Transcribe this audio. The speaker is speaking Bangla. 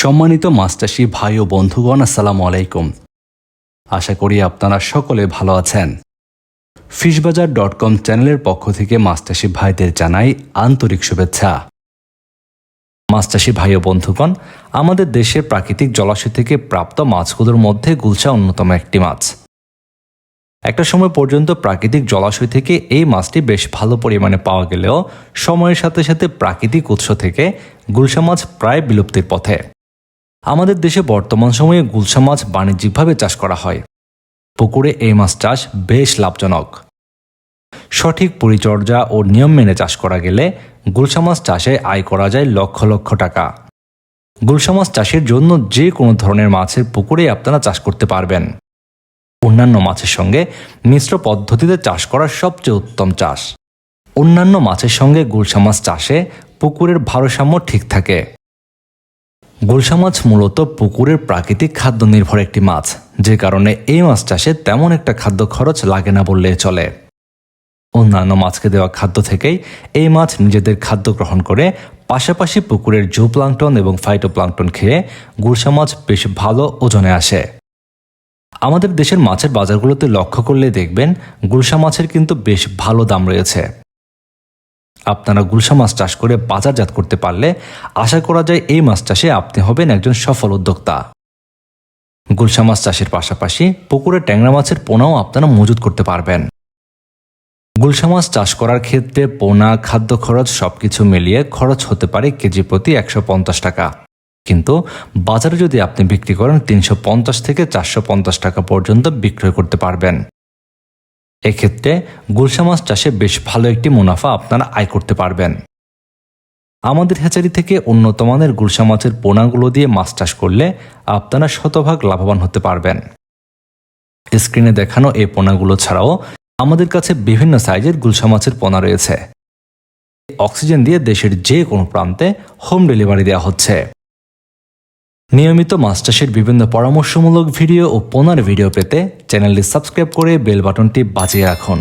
সম্মানিত মাছ চাষী ভাই ও বন্ধুগণ, আসসালামু আলাইকুম। আশা করি আপনারা সকলে ভালো আছেন। fishbazaar.com চ্যানেলের পক্ষ থেকে মাছ চাষী ভাইদের জানাই আন্তরিক শুভেচ্ছা। মাছ চাষী ভাই ও বন্ধুগণ, আমাদের দেশের প্রাকৃতিক জলাশয় থেকে প্রাপ্ত মাছগুলোর মধ্যে গুলশা অন্যতম একটি মাছ। একটা সময় পর্যন্ত প্রাকৃতিক জলাশয় থেকে এই মাছটি বেশ ভালো পরিমাণে পাওয়া গেলেও সময়ের সাথে সাথে প্রাকৃতিক উৎস থেকে গুলশা মাছ প্রায় বিলুপ্তির পথে। আমাদের দেশে বর্তমান সময়ে গুলশা মাছ বাণিজ্যিকভাবে চাষ করা হয়। পুকুরে এই মাছ চাষ বেশ লাভজনক। সঠিক পরিচর্যা ও নিয়ম মেনে চাষ করা গেলে গুলশা মাছ চাষে আয় করা যায় লক্ষ লক্ষ টাকা। গুলশা মাছ চাষের জন্য যে কোনো ধরনের মাছের পুকুরে আপনারা চাষ করতে পারবেন। অন্যান্য মাছের সঙ্গে মিশ্র পদ্ধতিতে চাষ করা সবচেয়ে উত্তম চাষ। অন্যান্য মাছের সঙ্গে গুলশা মাছ চাষে পুকুরের ভারসাম্য ঠিক থাকে। গুলশা মাছ মূলত পুকুরের প্রাকৃতিক খাদ্য নির্ভর একটি মাছ, যে কারণে এই মাছ চাষে তেমন একটা খাদ্য খরচ লাগে না বললেই চলে। অন্যান্য মাছকে দেওয়া খাদ্য থেকেই এই মাছ নিজেদের খাদ্য গ্রহণ করে, পাশাপাশি পুকুরের জুপ্লাঙ্কটন এবং ফাইটোপ্লাঙ্কটন খেয়ে গুলশা মাছ বেশ ভালো ওজনে আসে। আমাদের দেশের মাছের বাজারগুলোতে লক্ষ্য করলে দেখবেন গুলশা মাছের কিন্তু বেশ ভালো দাম রয়েছে। আপনারা গুলশা মাছ চাষ করে বাজারজাত করতে পারলে আশা করা যায় এই মাছ চাষে আপনি হবেন একজন সফল উদ্যোক্তা। গুলশা মাছ চাষের পাশাপাশি পুকুরে ট্যাংরা মাছের পোনাও আপনারা মজুত করতে পারবেন। গুলশা মাছ চাষ করার ক্ষেত্রে পোনা, খাদ্য খরচ সবকিছু মিলিয়ে খরচ হতে পারে কেজি প্রতি 150 টাকা, কিন্তু বাজারে যদি আপনি বিক্রি করেন 350 থেকে 450 টাকা পর্যন্ত বিক্রয় করতে পারবেন। এক্ষেত্রে গুলশা মাছ চাষে বেশ ভালো একটি মুনাফা আপনারা আয় করতে পারবেন। আমাদের হ্যাচারি থেকে উন্নত মানের গুলশা মাছের পোনাগুলো দিয়ে মাছ চাষ করলে আপনারা শতভাগ লাভবান হতে পারবেন। স্ক্রিনে দেখানো এই পোনাগুলো ছাড়াও আমাদের কাছে বিভিন্ন সাইজের গুলশা মাছের পোনা রয়েছে। অক্সিজেন দিয়ে দেশের যে কোনো প্রান্তে হোম ডেলিভারি দেওয়া হচ্ছে। নিয়মিত মাছ চাষের বিভিন্ন পরামর্শমূলক ভিডিও ও পোনার ভিডিও পেতে চ্যানেলটি সাবস্ক্রাইব করে বেল বাটনটি বাজিয়ে রাখুন।